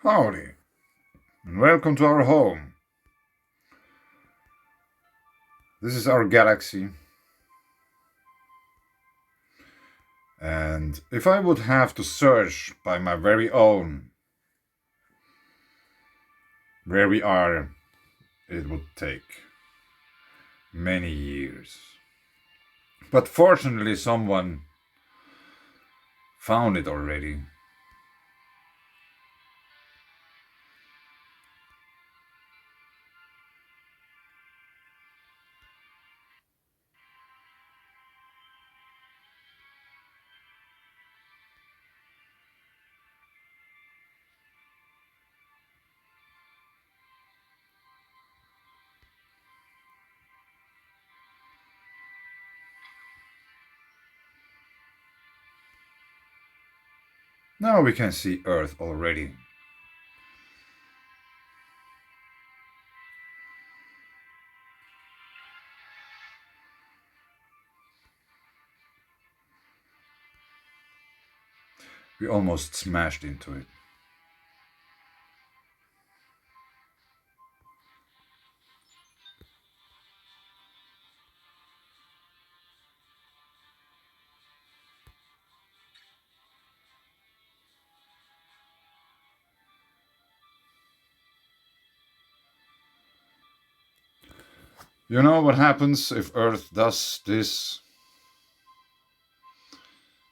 Howdy, and welcome to our home. This is our galaxy, and if I would have to search by my very own where we are, it would take many years. But fortunately, someone found it already. Now we can see Earth already. We almost smashed into it. You know what happens if Earth does this?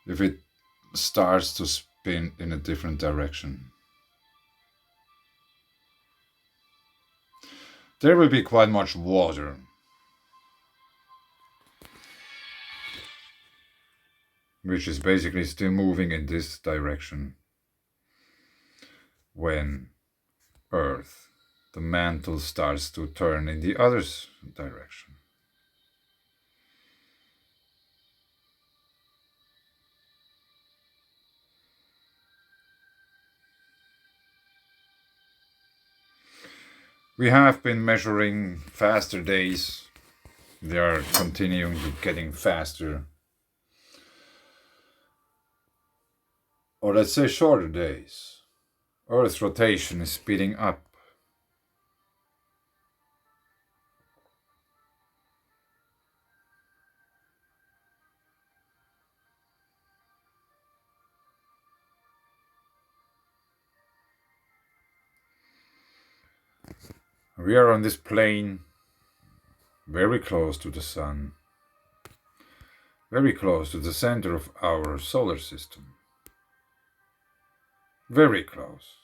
If it starts to spin in a different direction. There will be quite much water. Which is basically still moving in this direction. When Earth, the mantle starts to turn in the other direction. We have been measuring faster days. They are continuing to getting faster. Or let's say shorter days. Earth's rotation is speeding up. We are on this plane very close to the sun, very close to the center of our solar system. Very close.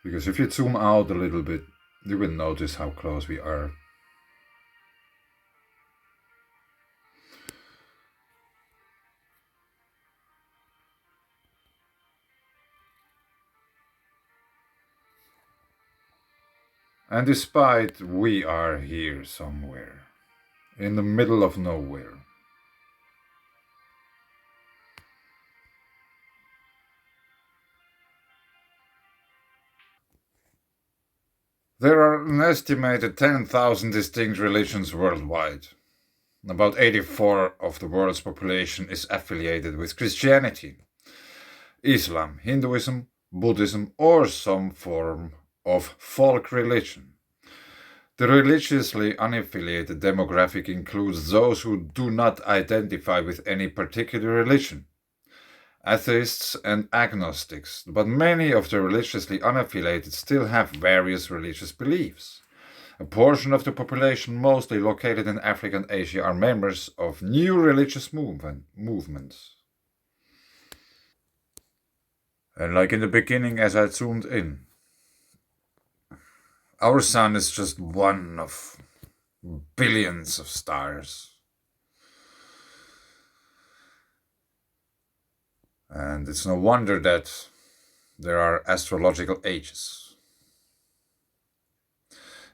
Because if you zoom out a little bit, you will notice how close we are. And despite we are here somewhere, in the middle of nowhere. There are an estimated 10,000 distinct religions worldwide. About 84% of the world's population is affiliated with Christianity, Islam, Hinduism, Buddhism, or some form of folk religion. The religiously unaffiliated demographic includes those who do not identify with any particular religion, atheists and agnostics, but many of the religiously unaffiliated still have various religious beliefs. A portion of the population, mostly located in Africa and Asia, are members of new religious movements. And like in the beginning, as I zoomed in, our sun is just one of billions of stars. And it's no wonder that there are astrological ages.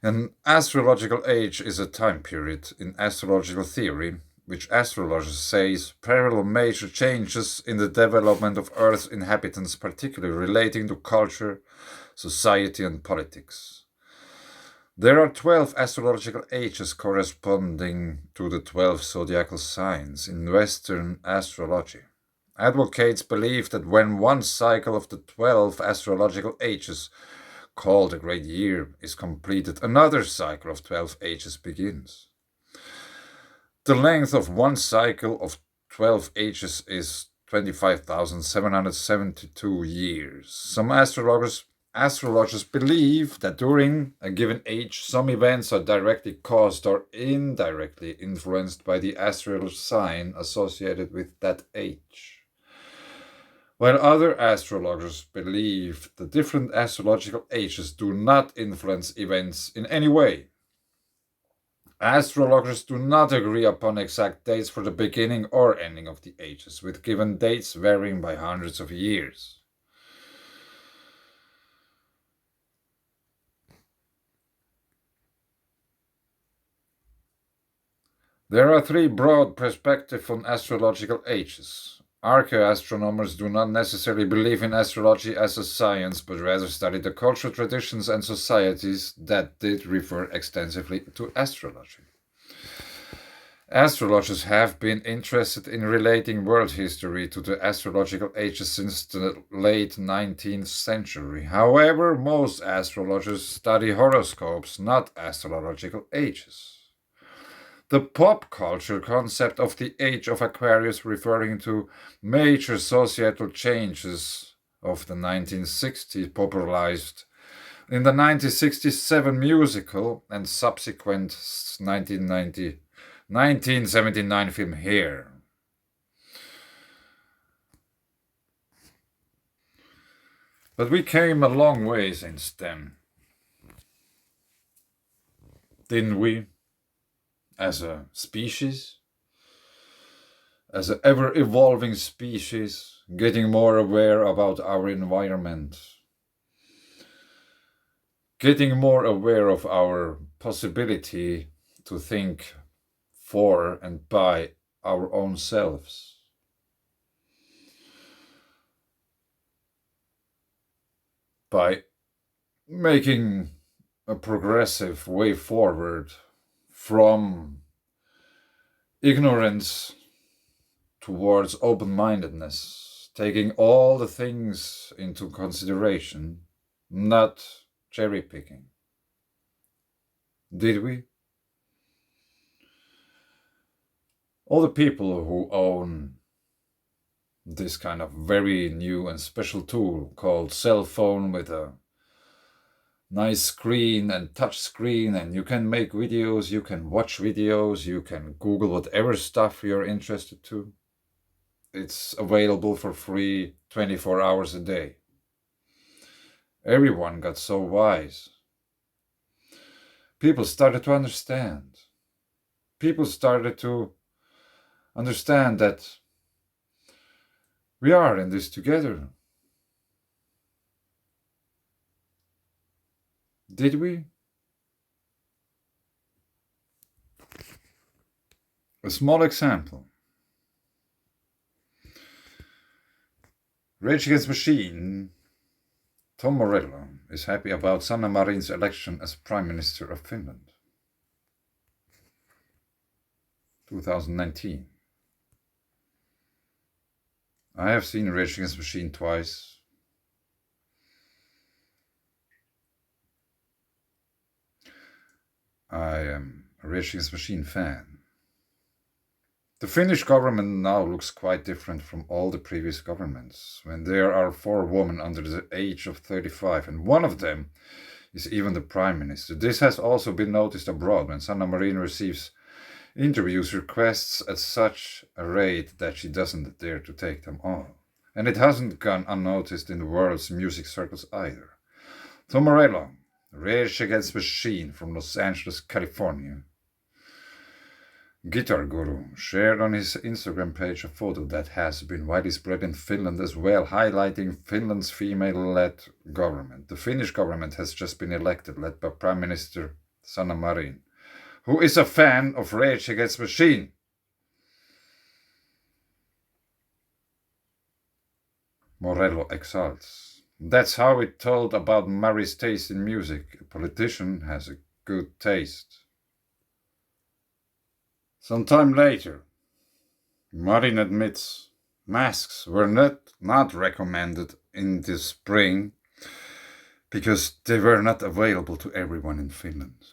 An astrological age is a time period in astrological theory which astrologers say parallel major changes in the development of Earth's inhabitants, particularly relating to culture, society, and politics. There are 12 astrological ages corresponding to the 12 zodiacal signs in Western astrology. Advocates believe that when one cycle of the 12 astrological ages, called a great year, is completed, another cycle of 12 ages begins. The length of one cycle of 12 ages is 25,772 years. Some astrologers believe that during a given age, some events are directly caused or indirectly influenced by the astral sign associated with that age. While other astrologers believe the different astrological ages do not influence events in any way. Astrologers do not agree upon exact dates for the beginning or ending of the ages, with given dates varying by hundreds of years. There are three broad perspectives on astrological ages. Archaeoastronomers do not necessarily believe in astrology as a science, but rather study the cultural traditions and societies that did refer extensively to astrology. Astrologers have been interested in relating world history to the astrological ages since the late 19th century. However, most astrologers study horoscopes, not astrological ages. The pop culture concept of the age of Aquarius, referring to major societal changes of the 1960s, popularized in the 1967 musical and subsequent 1979 film Hair. But we came a long way since then, didn't we? As a species, as an ever evolving species, getting more aware about our environment, getting more aware of our possibility to think for and by our own selves. By making a progressive way forward from ignorance towards open-mindedness, taking all the things into consideration, not cherry-picking. Did we? All the people who own this kind of very new and special tool called cell phone with a nice screen and touch screen, and you can make videos, you can watch videos, you can Google whatever stuff you're interested to. It's available for free 24 hours a day. Everyone got so wise. People started to understand. People started to understand that we are in this together. Did we? A small example. Rage Against Machine, Tom Morello is happy about Sanna Marin's election as Prime Minister of Finland. 2019. I have seen Rage Against Machine twice. I am a Rage Against Machine fan. The Finnish government now looks quite different from all the previous governments, when there are 4 women under the age of 35, and one of them is even the Prime Minister. This has also been noticed abroad when Sanna Marin receives interviews requests at such a rate that she doesn't dare to take them all. And it hasn't gone unnoticed in the world's music circles either. Tom Morello, Rage Against Machine from Los Angeles, California, Guitar Guru, shared on his Instagram page a photo that has been widely spread in Finland as well, highlighting Finland's female-led government. The Finnish government has just been elected, led by Prime Minister Sanna Marin, who is a fan of Rage Against Machine. Morello exults. That's how it told about Mary's taste in music. A politician has a good taste. Some time later, Marin admits masks were not recommended in the spring because they were not available to everyone in Finland.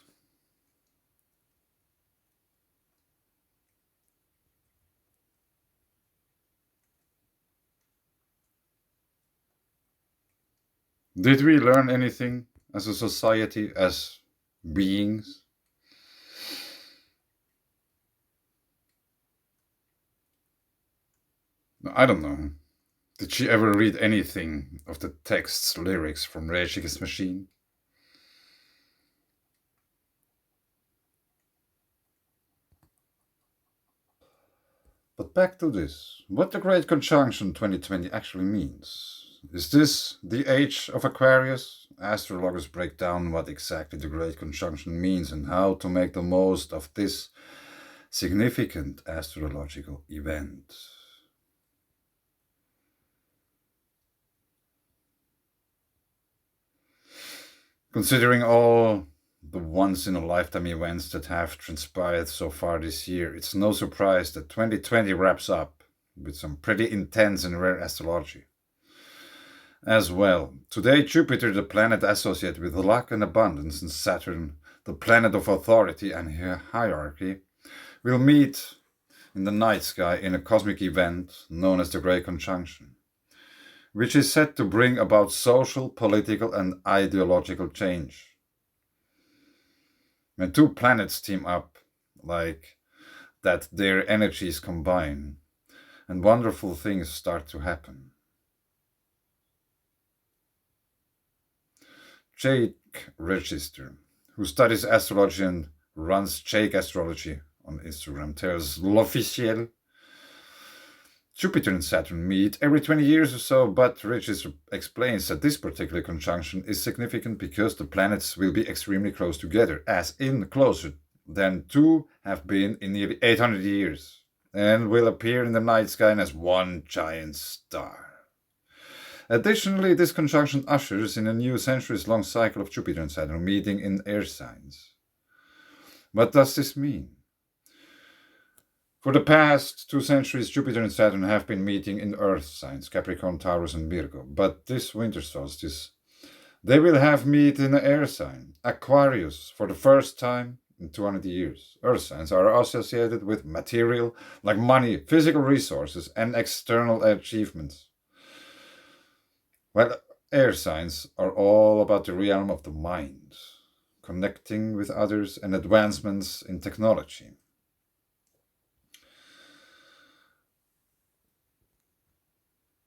Did we learn anything as a society, as beings? I don't know. Did she ever read anything of the text's lyrics from Rage Against the Machine? But back to this. What the Great Conjunction 2020 actually means. Is this the age of Aquarius? Astrologers break down what exactly the Great Conjunction means and how to make the most of this significant astrological event. Considering all the once in a lifetime events that have transpired so far this year, it's no surprise that 2020 wraps up with some pretty intense and rare astrology. As well, today Jupiter, the planet associated with luck and abundance, and Saturn, the planet of authority and hierarchy, will meet in the night sky in a cosmic event known as the Great Conjunction, which is set to bring about social, political, and ideological change. When two planets team up like that, their energies combine, and wonderful things start to happen. Jake Register, who studies astrology and runs Jake Astrology on Instagram, tells L'Officiel Jupiter and Saturn meet every 20 years or so, but Register explains that this particular conjunction is significant because the planets will be extremely close together, as in closer than two have been in nearly 800 years, and will appear in the night sky as one giant star. Additionally, this conjunction ushers in a new centuries-long cycle of Jupiter and Saturn meeting in air signs. What does this mean? For the past 2 centuries, Jupiter and Saturn have been meeting in Earth signs, Capricorn, Taurus, and Virgo. But this winter solstice, they will have meet in the air sign, Aquarius, for the first time in 200 years. Earth signs are associated with material, like money, physical resources, and external achievements. Well, air signs are all about the realm of the mind, connecting with others, and advancements in technology.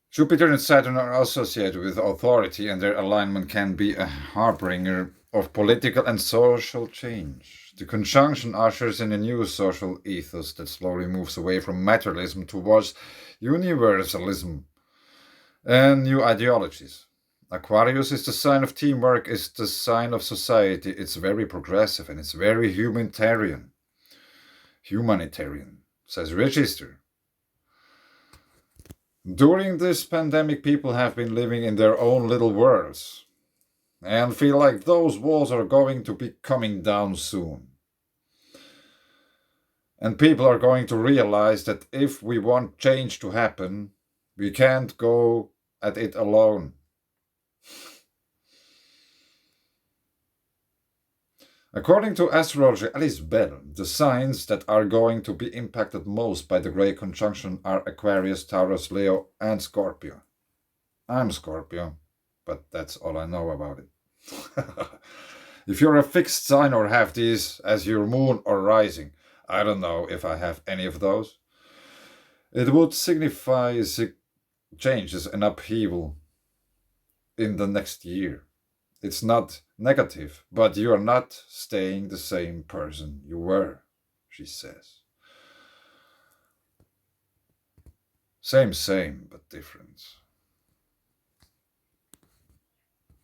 Jupiter and Saturn are associated with authority, and their alignment can be a harbinger of political and social change. The conjunction ushers in a new social ethos that slowly moves away from materialism towards universalism and new ideologies. Aquarius is the sign of teamwork, it's the sign of society. It's very progressive and it's very humanitarian. Humanitarian, says Register. During this pandemic, people have been living in their own little worlds and feel like those walls are going to be coming down soon. And people are going to realize that if we want change to happen, we can't go at it alone. According to astrologer Alice Bell, the signs that are going to be impacted most by the Great Conjunction are Aquarius, Taurus, Leo, and Scorpio. I'm Scorpio, but that's all I know about it. If you're a fixed sign or have these as your moon or rising, I don't know if I have any of those. It would signify changes and upheaval in the next year. It's not negative, but you are not staying the same person you were, she says. Same, but different.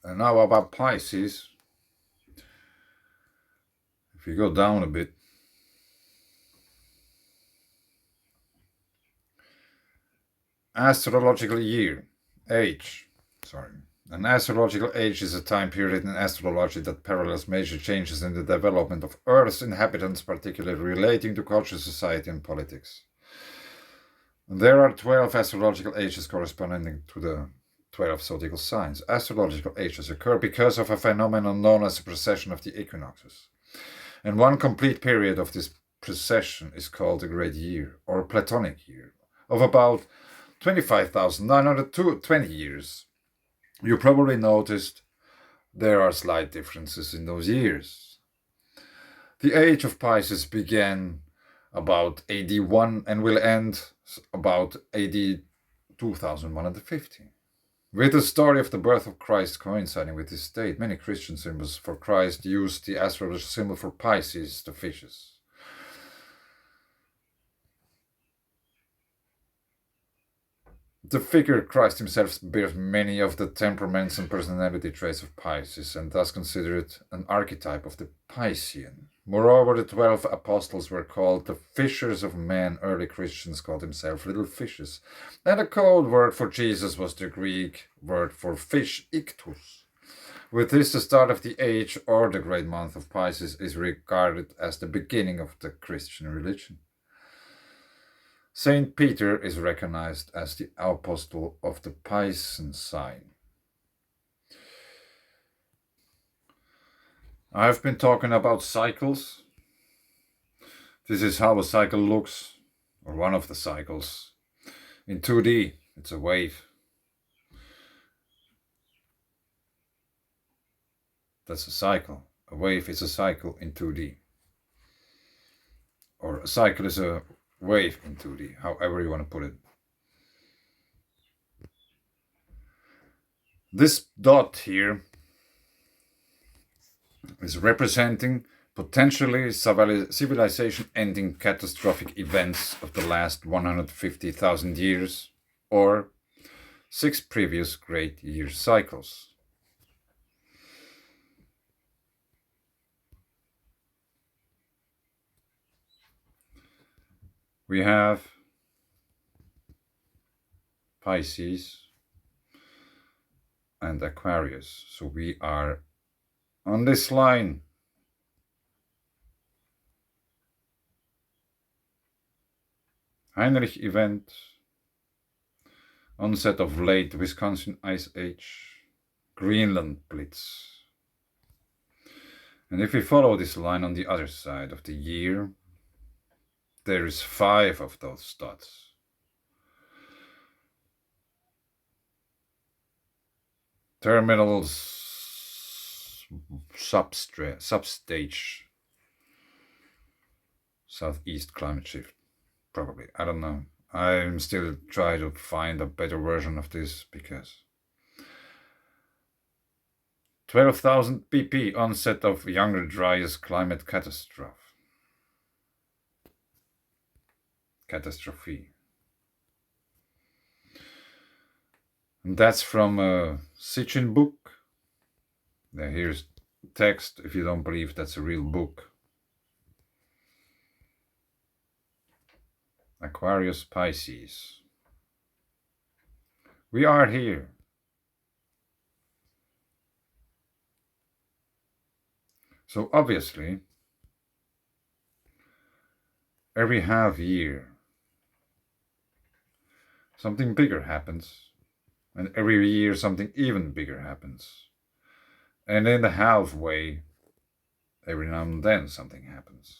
And now about Pisces. If you go down a bit, astrological year, age, sorry, An astrological age is a time period in astrology that parallels major changes in the development of Earth's inhabitants, particularly relating to culture, society, and politics. There are 12 astrological ages corresponding to the 12 zodiacal signs. Astrological ages occur because of a phenomenon known as the precession of the equinoxes. And one complete period of this precession is called a great year, or a Platonic year, of about 25,920 years. You probably noticed there are slight differences in those years. The age of Pisces began about AD 1 and will end about AD 2150. With the story of the birth of Christ coinciding with this date, many Christian symbols for Christ used the astrological symbol for Pisces, the fishes. The figure Christ himself bears many of the temperaments and personality traits of Pisces, and thus considered an archetype of the Piscean. Moreover, the 12 apostles were called the fishers of men. Early Christians called themselves little fishes. And the code word for Jesus was the Greek word for fish, ichthus. With this, the start of the age, or the great month of Pisces, is regarded as the beginning of the Christian religion. Saint Peter is recognized as the apostle of the Piscean sign. I've been talking about cycles. This is how a cycle looks, or one of the cycles. In 2D, it's a wave. That's a cycle. A wave is a cycle in 2D. Or a cycle is a wave in 2D, however you want to put it. This dot here is representing potentially civilization-ending catastrophic events of the last 150,000 years, or 6 previous great year cycles. We have Pisces and Aquarius. So we are on this line. Heinrich event, onset of late Wisconsin Ice Age, Greenland Blitz. And if we follow this line on the other side of the year, there is 5 of those dots. Terminal substage, southeast climate shift, probably. I don't know. I'm still trying to find a better version of this because 12,000 pp onset of younger driest climate catastrophe. And that's from a Sitchin book. Now here's text if you don't believe that's a real book. Aquarius Pisces. We are here. So obviously, every half year, something bigger happens. And every year, something even bigger happens. And in the halfway, every now and then, something happens.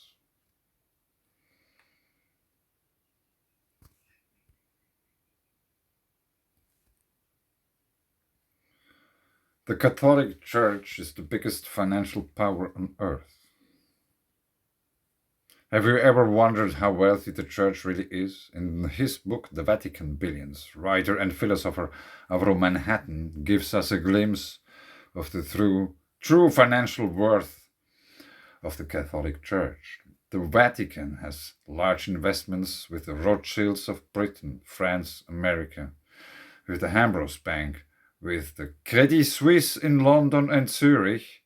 The Catholic Church is the biggest financial power on earth. Have you ever wondered how wealthy the Church really is? In his book, The Vatican Billions, writer and philosopher Avro Manhattan gives us a glimpse of the true financial worth of the Catholic Church. The Vatican has large investments with the Rothschilds of Britain, France, America, with the Ambrose Bank, with the Credit Suisse in London and Zurich.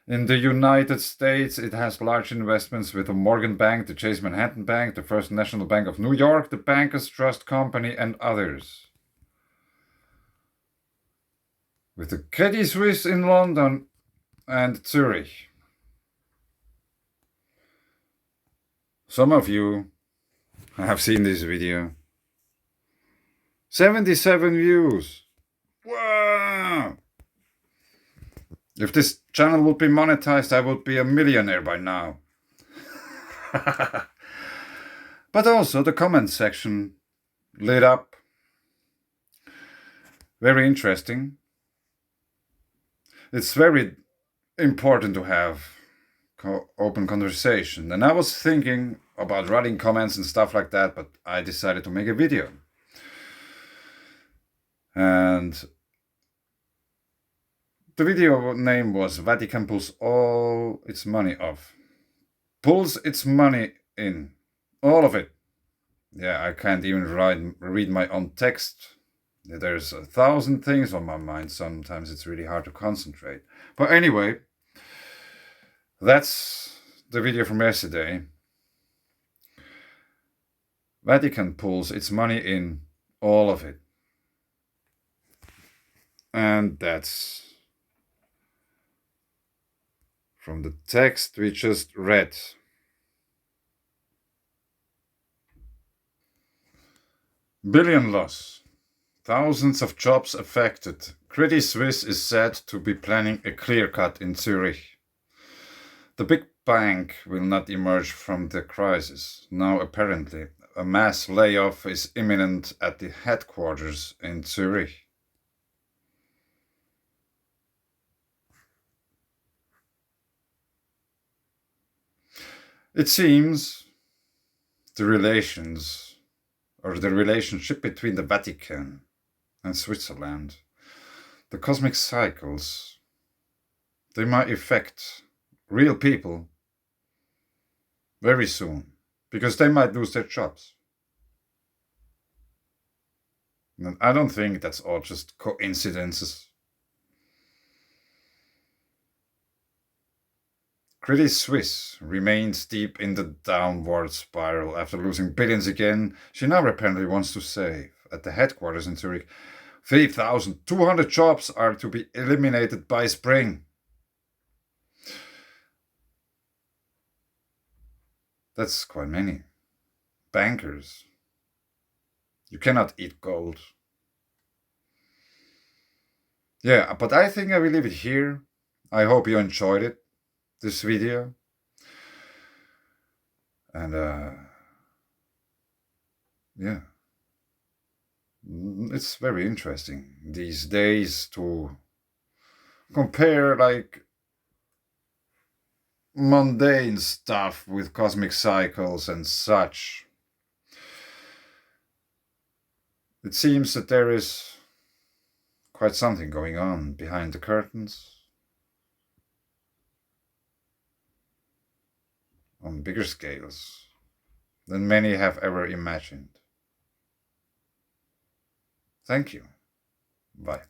In the United States, it has large investments with the Morgan Bank, the Chase Manhattan Bank, the First National Bank of New York, the Bankers Trust Company, and others. with the Credit Suisse in London and Zurich. Some of you have seen this video. 77 views. Wow! If this channel would be monetized, I would be a millionaire by now. But also the comment section lit up. Very interesting. It's very important to have open conversation. And I was thinking about writing comments and stuff like that, but I decided to make a video. And the video name was Vatican pulls all its money off. Pulls its money in. All of it. Yeah, I can't even read my own text. There's 1,000 things on my mind. Sometimes it's really hard to concentrate. But anyway, that's the video from yesterday. Vatican pulls its money in, all of it. And that's from the text we just read. Billion loss. Thousands of jobs affected. Credit Suisse is said to be planning a clear cut in Zurich. The big bank will not emerge from the crisis. Now apparently a mass layoff is imminent at the headquarters in Zurich. It seems the relationship between the Vatican and Switzerland, the cosmic cycles, they might affect real people very soon, because they might lose their jobs. And I don't think that's all just coincidences. Credit Suisse remains deep in the downward spiral after losing billions again. She now apparently wants to save. At the headquarters in Zurich, 3,200 jobs are to be eliminated by spring. That's quite many. Bankers. You cannot eat gold. Yeah, but I think I will leave it here. I hope you enjoyed it, this video. And yeah, it's very interesting these days to compare like mundane stuff with cosmic cycles and such. It seems that there is quite something going on behind the curtains on bigger scales than many have ever imagined. Thank you. Bye.